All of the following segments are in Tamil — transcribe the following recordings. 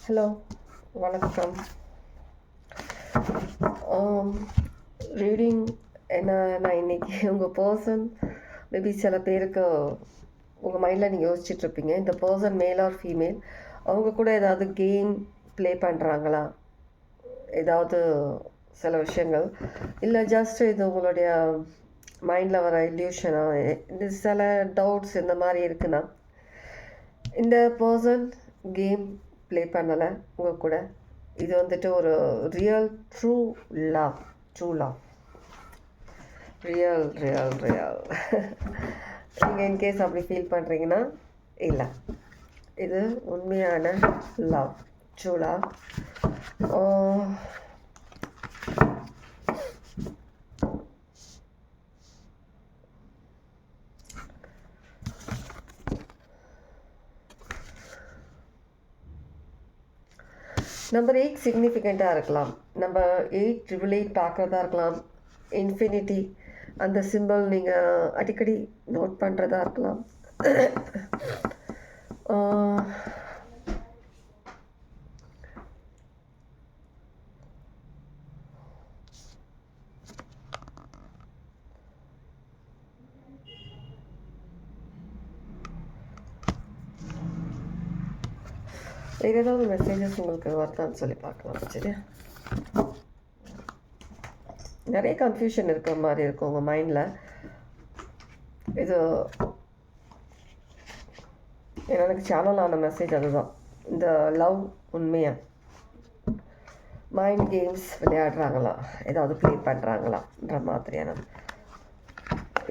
ஹலோ, வணக்கம். ரீடிங் என்ன, நான் இன்னைக்கு உங்கள் பர்சன் மேபி சில பேருக்கு உங்கள் மைண்டில் நீங்கள் யோசிச்சுட்ருப்பீங்க, இந்த பர்சன் மேல் ஆர் ஃபீமேல், அவங்க கூட ஏதாவது கேம் ப்ளே பண்ணுறாங்களா, ஏதாவது சில விஷயங்கள், இல்லை ஜஸ்ட் இது உங்களுடைய மைண்டில் வர இல்யூஷனா, இந்த சில டவுட்ஸ் இந்த மாதிரி இருக்குன்னா, இந்த பர்சன் கேம் ப்ளே பண்ணலை உங்கள் கூட. இது வந்துட்டு ஒரு real true love real real real நீங்கள் இன்கேஸ் அப்படி ஃபீல் பண்ணுறீங்கன்னா, இல்லை, இது உண்மையான லவ், ட்ரூ லவ். நம்பர் 8 சிக்னிஃபிகண்ட்டாக இருக்கலாம், நம்பர் 8 ட்ரிபிள் 8 பார்க்குறதா இருக்கலாம், இன்ஃபினிட்டி அந்த சிம்பிள் நீங்கள் அடிக்கடி நோட் பண்ணுறதா இருக்கலாம். வேறு ஏதாவது மெசேஜஸ் உங்களுக்கு வருதான்னு சொல்லி பார்க்கலாம். சரியா, நிறைய கன்ஃபியூஷன் இருக்கிற மாதிரி இருக்கும் உங்கள் மைண்டில். இது எனக்கு சேனல் ஆன மெசேஜ் அதுதான், இந்த லவ் உண்மையா, மைண்ட் கேம்ஸ் விளையாடுறாங்களா, ஏதாவது ப்ளே பண்ணுறாங்களான்ற மாதிரியான,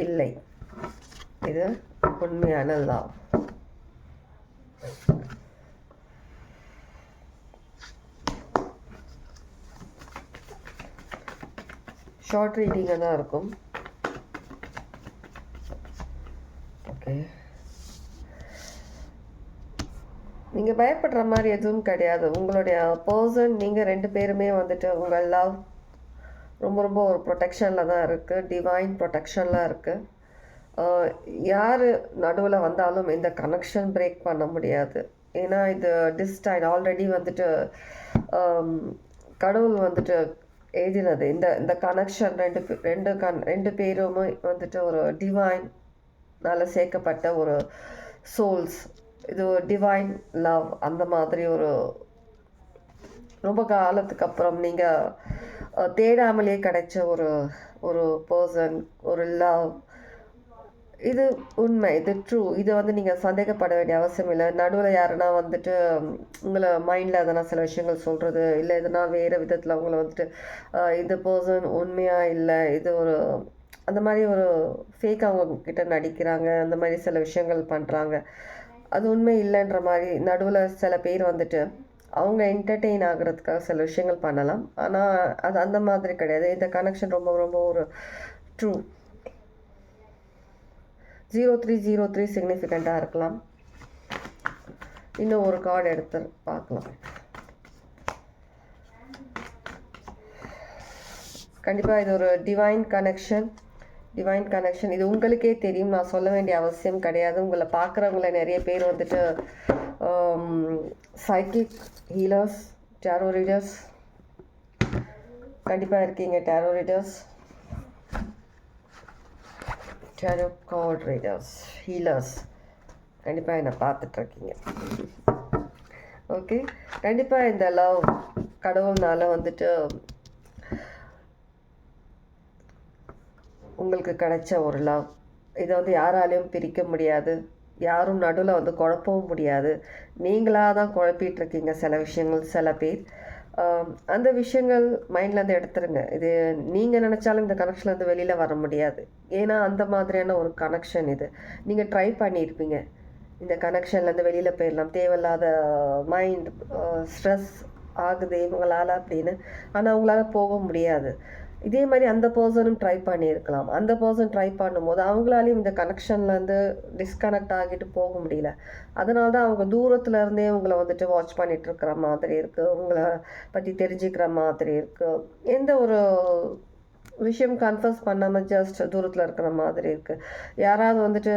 இல்லை, இது உண்மையான லவ். ஷார்ட் ரீடிங்காக தான் இருக்கும். ஓகே, நீங்கள் பயப்படுற மாதிரி எதுவும் கிடையாது. உங்களுடைய பர்சன், நீங்கள் ரெண்டு பேருமே வந்துட்டு உங்கள் லவ் ரொம்ப ரொம்ப ஒரு ப்ரொடெக்ஷனில் தான் இருக்குது, டிவைன் ப்ரொடெக்ஷனில் இருக்குது. யார் நடுவில் வந்தாலும் இந்த கனெக்ஷன் பிரேக் பண்ண முடியாது. ஏன்னா இது டிஸ்டைட் ஆல்ரெடி வந்துட்டு கடவுள் வந்துட்டு எழுதினது. இந்த கனெக்ஷன் ரெண்டு பேருமே வந்துட்டு ஒரு டிவைனால் சேர்க்கப்பட்ட ஒரு சோல்ஸ். இது ஒரு டிவைன் லவ். அந்த மாதிரி ஒரு ரொம்ப காலத்துக்கு அப்புறம் நீங்கள் தேடாமலே கிடைச்ச ஒரு பர்சன், ஒரு லவ். இது உண்மை, இது ட்ரூ. இதை வந்து நீங்கள் சந்தேகப்பட வேண்டிய அவசியம் இல்லை. நடுவில் யாருன்னா வந்துட்டு உங்களை மைண்டில் எதனா சில விஷயங்கள் சொல்கிறது, இல்லை எதனா வேறு விதத்தில் அவங்கள வந்துட்டு இந்த பர்சன் உண்மையாக இல்லை, இது ஒரு அந்த மாதிரி ஒரு ஃபேக் அவங்க கிட்ட நடிக்கிறாங்க, அந்த மாதிரி சில விஷயங்கள் பண்ணுறாங்க, அது உண்மை இல்லைன்ற மாதிரி நடுவில் சில பேர் வந்துட்டு அவங்க என்டர்டெயின் ஆகிறதுக்காக சில விஷயங்கள் பண்ணலாம். ஆனால் அது அந்த மாதிரி கிடையாது. இந்த கனெக்ஷன் ரொம்ப ரொம்ப ஒரு ட்ரூ. 0303 சிக்னிஃபிகண்ட்டாக இருக்கலாம். இன்னும் ஒரு கார்டு எடுத்து பார்க்கலாம். கண்டிப்பாக இது ஒரு டிவைன் கனெக்ஷன். இது உங்களுக்கே தெரியும், நான் சொல்ல வேண்டிய அவசியம் கிடையாது. உங்களை பார்க்குறவங்கள நிறைய பேர் வந்துட்டு சைக்கிக் ஹீலர்ஸ், டேரோ ரீடர்ஸ் கண்டிப்பாக இருக்கீங்க. Tarot readers, tarot card readers, healers கண்டிப்பாக என்னை பார்த்துட்ருக்கீங்க. ஓகே, கண்டிப்பாக இந்த லவ் கடவுள்னால வந்துட்டு உங்களுக்கு கிடைச்ச ஒரு லவ். இதை வந்து யாராலையும் பிரிக்க முடியாது, யாரும் நடுவில் வந்து குழப்பவும் முடியாது. நீங்களாக தான் குழப்பிகிட்ருக்கீங்க சில விஷயங்கள். சில பேர் அந்த விஷயங்கள் மைண்ட்லேருந்து எடுத்துருங்க. இது நீங்கள் நினச்சாலும் இந்த கனெக்ஷன்லேருந்து வெளியில் வர முடியாது. ஏன்னா அந்த மாதிரியான ஒரு கனெக்ஷன் இது. நீங்கள் ட்ரை பண்ணியிருப்பீங்க இந்த கனெக்ஷன்லேருந்து வெளியில் போயிடலாம், தேவையில்லாத மைண்ட் ஸ்ட்ரெஸ் ஆகுது இவங்களால் அப்படின்னு, ஆனால் அவங்களால போக முடியாது. இதே மாதிரி அந்த பர்சனும் ட்ரை பண்ணியிருக்கலாம். அந்த பர்சன் ட்ரை பண்ணும்போது அவங்களாலையும் இந்த கனெக்ஷன்லேருந்து டிஸ்கனெக்ட் ஆகிட்டு போக முடியல. அதனால தான் அவங்க தூரத்தில் இருந்தே உங்களை வந்துட்டு வாட்ச் பண்ணிகிட்டு இருக்கிற மாதிரி இருக்குது, உங்களை பற்றி தெரிஞ்சுக்கிற மாதிரி இருக்குது. எந்த ஒரு விஷயம் கன்ஃபர்ஸ் பண்ணாமல் ஜஸ்ட் தூரத்தில் இருக்கிற மாதிரி இருக்குது. யாராவது வந்துட்டு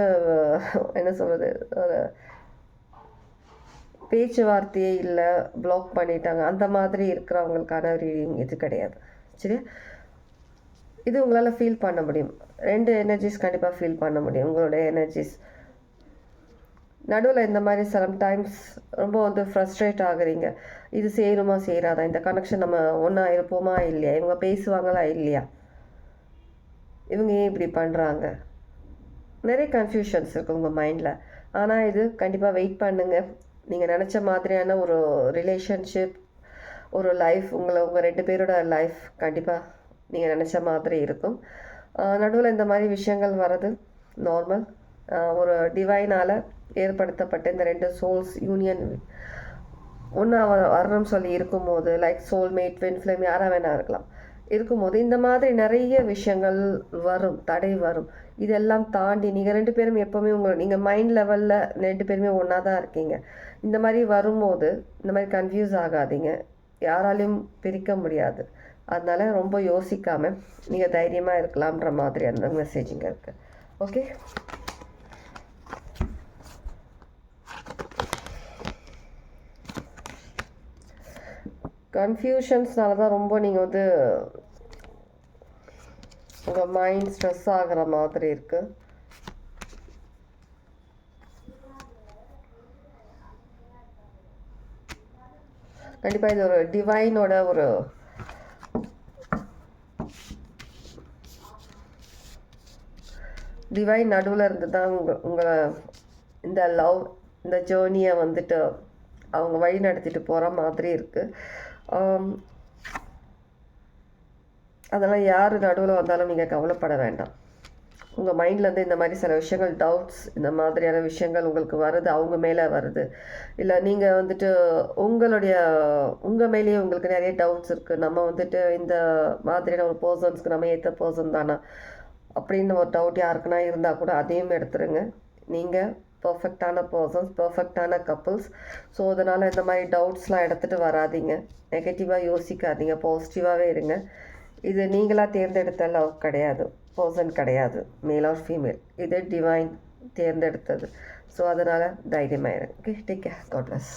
என்ன சொல்கிறது, ஒரு பேச்சுவார்த்தையே இல்லை, பிளாக் பண்ணிட்டாங்க, அந்த மாதிரி இருக்கிறவங்களுக்கான ரீடிங் இது கிடையாது. சரியா? இது உங்களால் ஃபீல் பண்ண முடியும். 2 எனர்ஜிஸ் கண்டிப்பாக ஃபீல் பண்ண முடியும். உங்களுடைய எனர்ஜிஸ் நடுவில் இந்த மாதிரி சம்டைம்ஸ் ரொம்ப வந்து ஃப்ரஸ்ட்ரேட் ஆகுறீங்க. இது சேருமா சேராதா, இந்த கனெக்ஷன் நம்ம ஒன்றா இருப்போமா இல்லையா, இவங்க பேசுவாங்களா இல்லையா, இவங்க ஏன் இப்படி பண்ணுறாங்க, நிறைய கன்ஃபியூஷன்ஸ் இருக்குது உங்கள் மைண்டில். ஆனால் இது கண்டிப்பாக வெயிட் பண்ணுங்கள். நீங்கள் நினச்ச மாதிரியான ஒரு ரிலேஷன்ஷிப், ஒரு லைஃப், உங்கள் 2 பேரோட லைஃப் கண்டிப்பாக நீங்கள் நினச்ச மாதிரி இருக்கும். நடுவில் இந்த மாதிரி விஷயங்கள் வர்றது நார்மல். ஒரு டிவைனால் ஏற்படுத்தப்பட்ட இந்த 2 சோல்ஸ் யூனியன் ஒன்றா வரணும்னு சொல்லி இருக்கும்போது, லைக் சோல்மேட், ட்வின் ஃப்ளேம், யாராக வேணா இருக்கலாம், இருக்கும்போது இந்த மாதிரி நிறைய விஷயங்கள் வரும், தடை வரும். இதெல்லாம் தாண்டி நீங்கள் 2 பேரும் எப்போவுமே நீங்கள் மைண்ட் லெவலில் 2 பேருமே ஒன்றா தான் இருக்கீங்க. இந்த மாதிரி வரும்போது இந்த மாதிரி கன்ஃபியூஸ் ஆகாதீங்க, யாராலையும் பிரிக்க முடியாது. அதனால ரொம்ப யோசிக்காமல் நீங்கள் தைரியமாக இருக்கலாம்ன்ற மாதிரி அந்த மெசேஜிங்க இருக்குது. ஓகே, கன்ஃபியூஷன்ஸ்னால தான் ரொம்ப நீங்கள் வந்து உங்கள் மைண்ட் ஸ்ட்ரெஸ் ஆகிற மாதிரி இருக்குது. கண்டிப்பாக இது ஒரு டிவைனோட ஒரு டிவைன் நடுவில் இருந்து தான் உங்களை இந்த லவ், இந்த ஜேர்னியை வந்துட்டு அவங்க வழி நடத்திட்டு போகிற மாதிரி இருக்குது. அதெல்லாம் யார் நடுவில் வந்தாலும் நீங்கள் கவலைப்பட வேண்டாம். உங்கள் மைண்ட்லேருந்து இந்த மாதிரி சில விஷயங்கள், டவுட்ஸ், இந்த மாதிரியான விஷயங்கள் உங்களுக்கு வருது, அவங்க மேலே வருது, இல்லை நீங்கள் வந்துட்டு உங்கள் மேலேயே உங்களுக்கு நிறைய டவுட்ஸ் இருக்குது. நம்ம வந்துட்டு இந்த மாதிரியான ஒரு பர்சன்ஸ்க்கு நம்ம ஏற்ற பர்சன் தானா அப்படின்னு ஒரு டவுட் யாருக்குன்னா இருந்தால் கூட அதையும் எடுத்துருங்க. நீங்கள் பர்ஃபெக்டான பர்சன்ஸ், பர்ஃபெக்டான கப்புள்ஸ். ஸோ அதனால் இந்த மாதிரி டவுட்ஸ்லாம் எடுத்துகிட்டு வராதிங்க, நெகட்டிவாக யோசிக்காதீங்க, பாசிட்டிவாகவே இருங்க. இது நீங்களாக தேர்ந்தெடுத்த லவ் கிடையாது, பர்சன் கிடையாது, மேல் ஆர் ஃபீமேல், இது டிவைன் தேர்ந்தெடுத்தது. ஸோ அதனால் தைரியமாக இருங்க. Okay, take care, God plus.